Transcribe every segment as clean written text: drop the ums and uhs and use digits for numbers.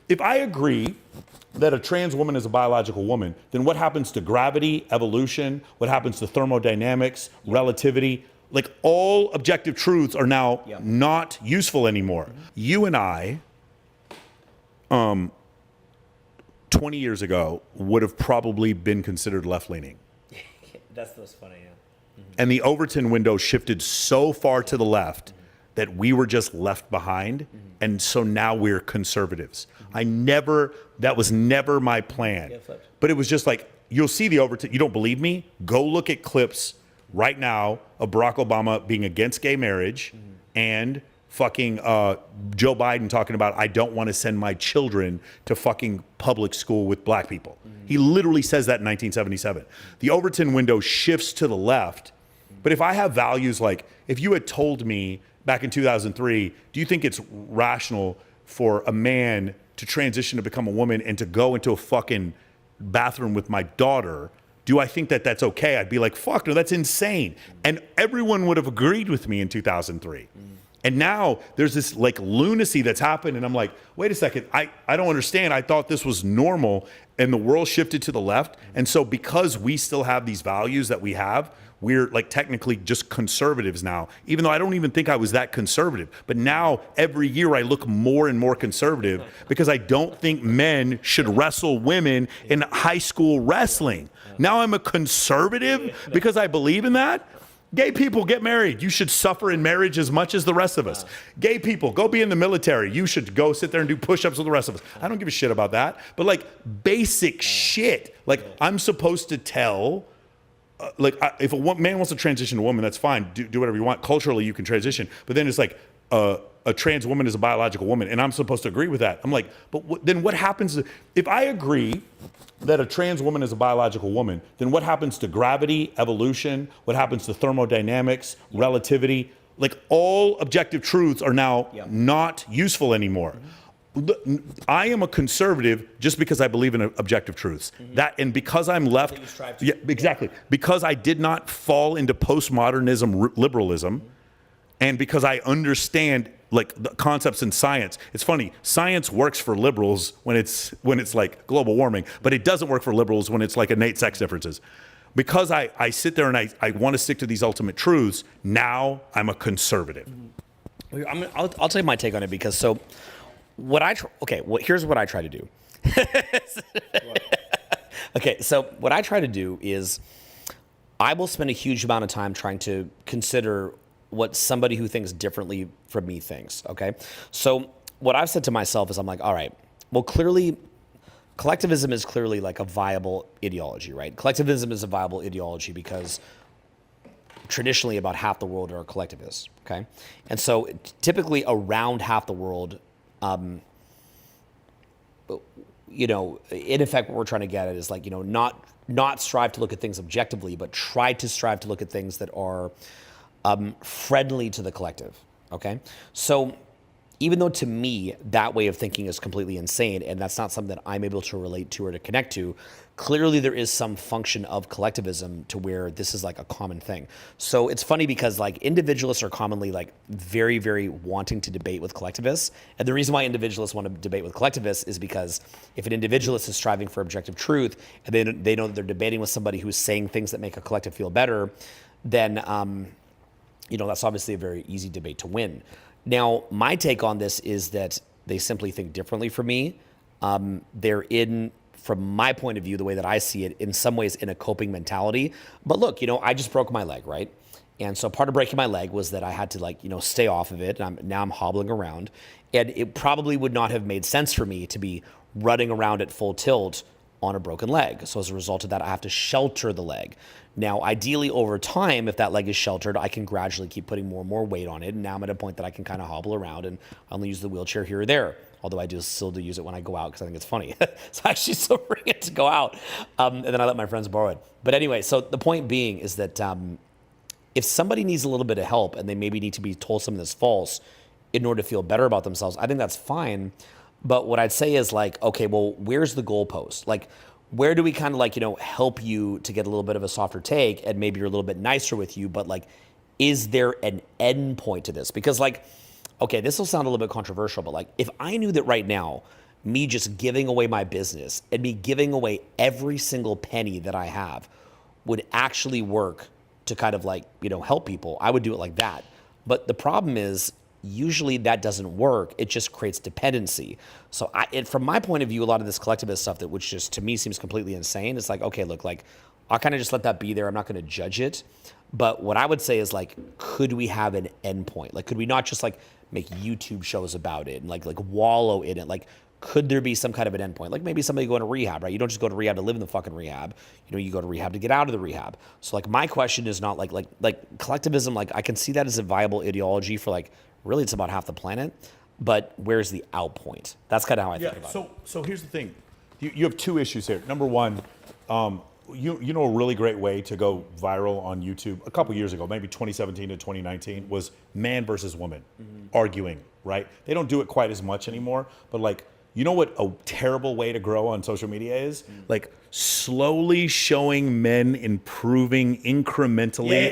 if I agree that a trans woman is a biological woman, then what happens to gravity, evolution, what happens to thermodynamics, relativity? Like all objective truths are now not useful anymore. You and I, 20 years ago, would have probably been considered left-leaning. That's funny, yeah. And the Overton window shifted so far to the left that we were just left behind. And so now we're conservatives. That was never my plan. But it was just like, you'll see the Overton, you don't believe me? Go look at clips right now of Barack Obama being against gay marriage and fucking Joe Biden talking about, I don't want to send my children to fucking public school with black people. He literally says that in 1977. The Overton window shifts to the left. But if I have values like, if you had told me back in 2003, do you think it's rational for a man to transition to become a woman and to go into a fucking bathroom with my daughter? Do I think that that's okay? I'd be like, fuck, no, that's insane. And everyone would have agreed with me in 2003. And now there's this like lunacy that's happened. And I'm like, wait a second, I don't understand. I thought this was normal and the world shifted to the left. And so because we still have these values that we have, we're like technically just conservatives now, even though I don't even think I was that conservative. But now every year I look more and more conservative because I don't think men should wrestle women in high school wrestling. Now I'm a conservative because I believe in that. Gay people, get married. You should suffer in marriage as much as the rest of us. Gay people, go be in the military. You should go sit there and do push-ups with the rest of us. I don't give a shit about that. But like basic shit, like I'm supposed to tell, if a man wants to transition to a woman, that's fine. Do whatever you want. Culturally, you can transition. But then it's like a trans woman is a biological woman, and I'm supposed to agree with that. I'm like, but then what happens if I agree that a trans woman is a biological woman, then what happens to gravity, evolution, what happens to thermodynamics, relativity? Like all objective truths are now not useful anymore. I am a conservative just because I believe in objective truths. And because I'm left, exactly. Because I did not fall into postmodernism liberalism, and because I understand like the concepts in science. It's funny, science works for liberals when it's like global warming, but it doesn't work for liberals when it's like innate sex differences. Because I sit there and I want to stick to these ultimate truths, now I'm a conservative. I'll tell you my take on it because here's what I try to do. Okay, so what I try to do is I will spend a huge amount of time trying to consider what somebody who thinks differently from me thinks, okay? So what I've said to myself is I'm like, all right, well, clearly, collectivism is clearly like a viable ideology, right? Collectivism is a viable ideology because traditionally about half the world are collectivists, okay? And so typically around half the world, in effect, what we're trying to get at is like, not strive to look at things objectively, but try to strive to look at things that are friendly to the collective, okay? So even though to me, that way of thinking is completely insane, and that's not something that I'm able to relate to or to connect to, clearly there is some function of collectivism to where this is like a common thing. So it's funny because like individualists are commonly like very, very wanting to debate with collectivists. And the reason why individualists want to debate with collectivists is because if an individualist is striving for objective truth and they know that they're debating with somebody who's saying things that make a collective feel better, then that's obviously a very easy debate to win. Now, my take on this is that they simply think differently from me. They're from my point of view, the way that I see it, in some ways in a coping mentality. But look, I just broke my leg, right? And so part of breaking my leg was that I had to stay off of it. And now I'm hobbling around. And it probably would not have made sense for me to be running around at full tilt on a broken leg. So as a result of that, I have to shelter the leg. Now, ideally over time, if that leg is sheltered, I can gradually keep putting more and more weight on it. And now I'm at a point that I can kind of hobble around and only use the wheelchair here or there. Although I still do use it when I go out because I think it's funny. So I actually still bring it to go out. And then I let my friends borrow it. But anyway, so the point being is that if somebody needs a little bit of help and they maybe need to be told something that's false in order to feel better about themselves, I think that's fine. But what I'd say is like, okay, well, where's the goalpost? Like, where do we kind of help you to get a little bit of a softer take and maybe you're a little bit nicer with you, but like, is there an end point to this? Because like, okay, this will sound a little bit controversial, but like, if I knew that right now me just giving away my business and me giving away every single penny that I have would actually work to kind of like, help people, I would do it like that. But the problem is, usually that doesn't work. It just creates dependency. So from my point of view, a lot of this collectivist stuff that which just to me seems completely insane. It's like, okay, look, like I'll kind of just let that be there. I'm not going to judge it. But what I would say is like, could we have an endpoint? Like, could we not just like make YouTube shows about it and like wallow in it? Like, could there be some kind of an endpoint? Like maybe somebody going to rehab, right? You don't just go to rehab to live in the fucking rehab. You go to rehab to get out of the rehab. So like my question is not like collectivism. Like I can see that as a viable ideology for like, really it's about half the planet, but where's the out point? That's kind of how I think about it. So here's the thing. You have two issues here. Number one, you know a really great way to go viral on YouTube a couple years ago, maybe 2017 to 2019, was man versus woman arguing, right? They don't do it quite as much anymore, but like, you know what a terrible way to grow on social media is? Like slowly showing men improving incrementally.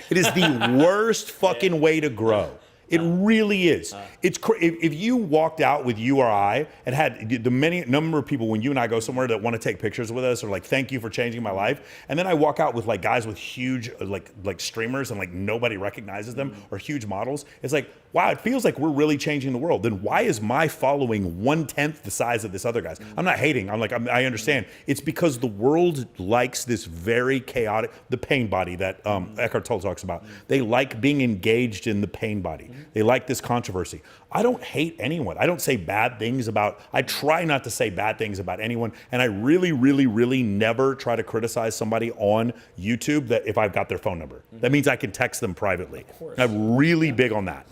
It is the worst fucking way to grow. It really is. If you walked out with you or I and had the many number of people when you and I go somewhere that want to take pictures with us or like, thank you for changing my life. And then I walk out with like guys with huge like streamers and like nobody recognizes them or huge models. It's like, wow, it feels like we're really changing the world. Then why is my following 1/10 the size of this other guy's? I'm not hating. I understand. It's because the world likes this very chaotic, the pain body that Eckhart Tolle talks about. They like being engaged in the pain body. They like this controversy. I don't hate anyone. I don't say bad things about, I try not to say bad things about anyone. And I really, really, really never try to criticize somebody on YouTube that if I've got their phone number. That means I can text them privately. I'm really big on that.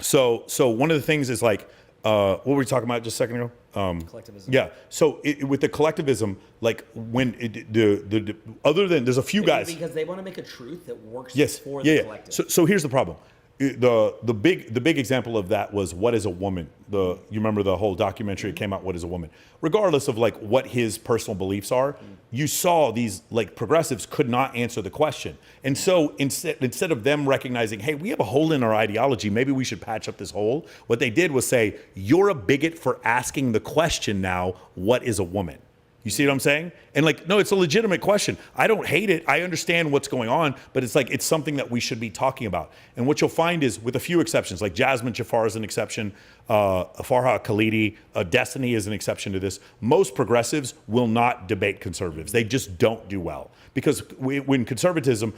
So one of the things is like, what were we talking about just a second ago? Collectivism. Yeah. So with the collectivism, like when the other than there's a few guys because they want to make a truth that works for the collective. So here's the problem. The big example of that was What is a Woman? You remember the whole documentary that came out, What is a Woman? Regardless of like what his personal beliefs are, you saw these like progressives could not answer the question. And so instead of them recognizing, hey, we have a hole in our ideology, maybe we should patch up this hole, what they did was say, you're a bigot for asking the question now, what is a woman? You see what I'm saying? And like, no, it's a legitimate question. I don't hate it. I understand what's going on, but it's like, it's something that we should be talking about. And what you'll find is, with a few exceptions, like Jasmine Jafar is an exception, Farha Khalidi, Destiny is an exception to this. Most progressives will not debate conservatives. They just don't do well. Because when conservatism,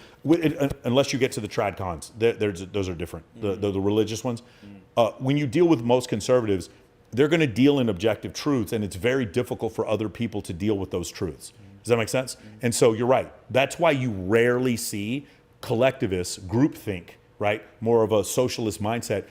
unless you get to the trad cons, those are different, the religious ones. When you deal with most conservatives, they're going to deal in objective truths, and it's very difficult for other people to deal with those truths. Does that make sense? And so you're right. That's why you rarely see collectivists, groupthink, right? More of a socialist mindset.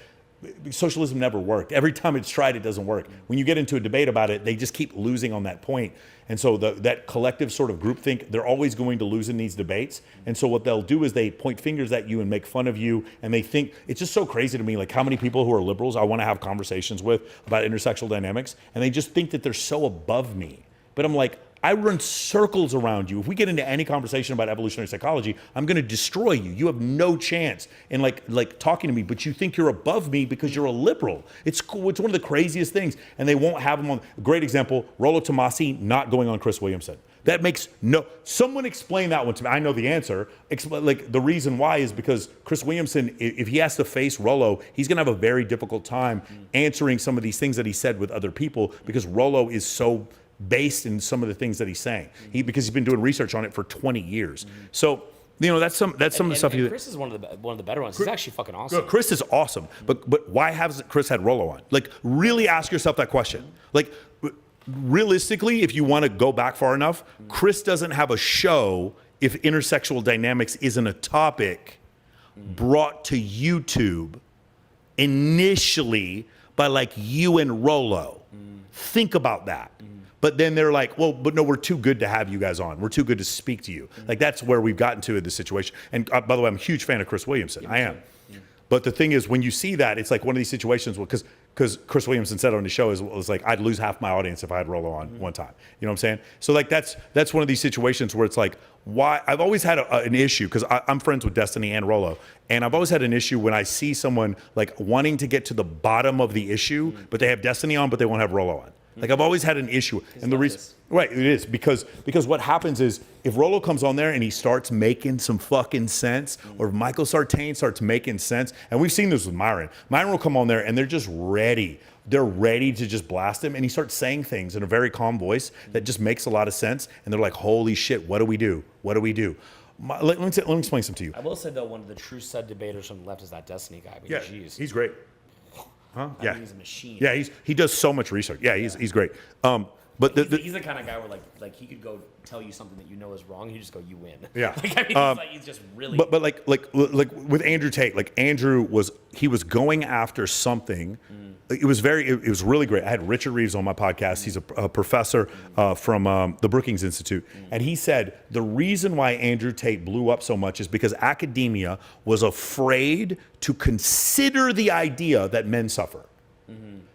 Socialism never worked. Every time it's tried, it doesn't work. When you get into a debate about it, they just keep losing on that point. And so that collective sort of groupthink, they're always going to lose in these debates. And so what they'll do is they point fingers at you and make fun of you. And they think, it's just so crazy to me, like how many people who are liberals I want to have conversations with about intersectional dynamics, and they just think that they're so above me. But I'm like, I run circles around you. If we get into any conversation about evolutionary psychology, I'm going to destroy you. You have no chance in like talking to me, but you think you're above me because you're a liberal. It's cool. It's one of the craziest things. And they won't have them on. Great example, Rollo Tomasi not going on Chris Williamson. That makes no, someone explain that one to me. I know the answer. Like the reason why is because Chris Williamson, if he has to face Rollo, he's going to have a very difficult time answering some of these things that he said with other people because Rollo is so based in some of the things that he's saying. Because he's been doing research on it for 20 years. So, that's some of the stuff. And Chris is one of the better ones. He's actually fucking awesome. Chris is awesome. But why hasn't Chris had Rollo on? Like, really ask yourself that question. Like, realistically, if you want to go back far enough, Chris doesn't have a show if intersexual dynamics isn't a topic brought to YouTube initially by like you and Rollo. Think about that. But then they're like, well, but no, we're too good to have you guys on. We're too good to speak to you. Like, that's where we've gotten to in this situation. And by the way, I'm a huge fan of Chris Williamson. I am. But the thing is, when you see that, it's like one of these situations because because Chris Williamson said on the show was like, I'd lose half my audience if I had Rollo on one time. You know what I'm saying? So like that's one of these situations where it's like, why I've always had an issue because I'm friends with Destiny and Rollo, and I've always had an issue when I see someone like wanting to get to the bottom of the issue, but they have Destiny on, but they won't have Rollo on. Like I've always had an issue, and the reason, right, it is because what happens is if Rollo comes on there and he starts making some fucking sense, or if Michael Sartain starts making sense, and we've seen this with Myron. Myron will come on there and they're just ready. They're ready to just blast him, and he starts saying things in a very calm voice that just makes a lot of sense, and they're like, "Holy shit, what do we do? What do we do?" Let me explain something to you. I will say though, one of the true stud debaters from the left is that Destiny guy. I mean, geez. He's great. Huh? I mean, he's a machine. Yeah, he does so much research. Yeah, he's great. But he's the kind of guy where like he could go tell you something that you know is wrong. And you just go, you win. Yeah. Like, I mean, he's just really. But like with Andrew Tate, like Andrew was going after something. It was really great. I had Richard Reeves on my podcast. He's a professor from the Brookings Institute, and he said the reason why Andrew Tate blew up so much is because academia was afraid to consider the idea that men suffer.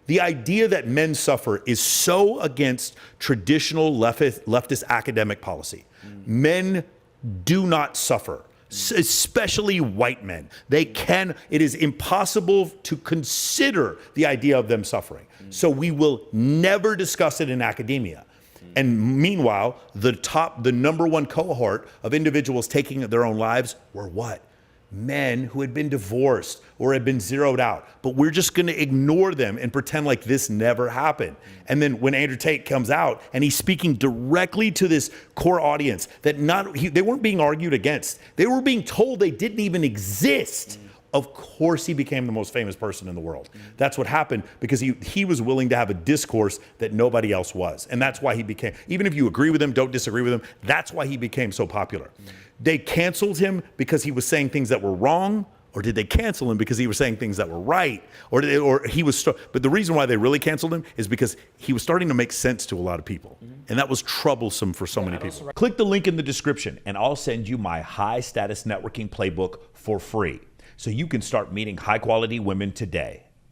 The idea that men suffer is so against traditional leftist academic policy. Men do not suffer, especially white men. It is impossible to consider the idea of them suffering. So we will never discuss it in academia. And meanwhile, the number one cohort of individuals taking their own lives were what? Men who had been divorced or had been zeroed out, but we're just going to ignore them and pretend like this never happened. And then when Andrew Tate comes out and he's speaking directly to this core audience that they weren't being argued against, they were being told they didn't even exist. Of course he became the most famous person in the world. That's what happened because he was willing to have a discourse that nobody else was. And that's why he became, even if you agree with him, don't disagree with him, that's why he became so popular. They canceled him because he was saying things that were wrong, or did they cancel him because he was saying things that were right? But the reason why they really canceled him is because he was starting to make sense to a lot of people. And that was troublesome for so many people. Click the link in the description and I'll send you my high status networking playbook for free, so you can start meeting high quality women today.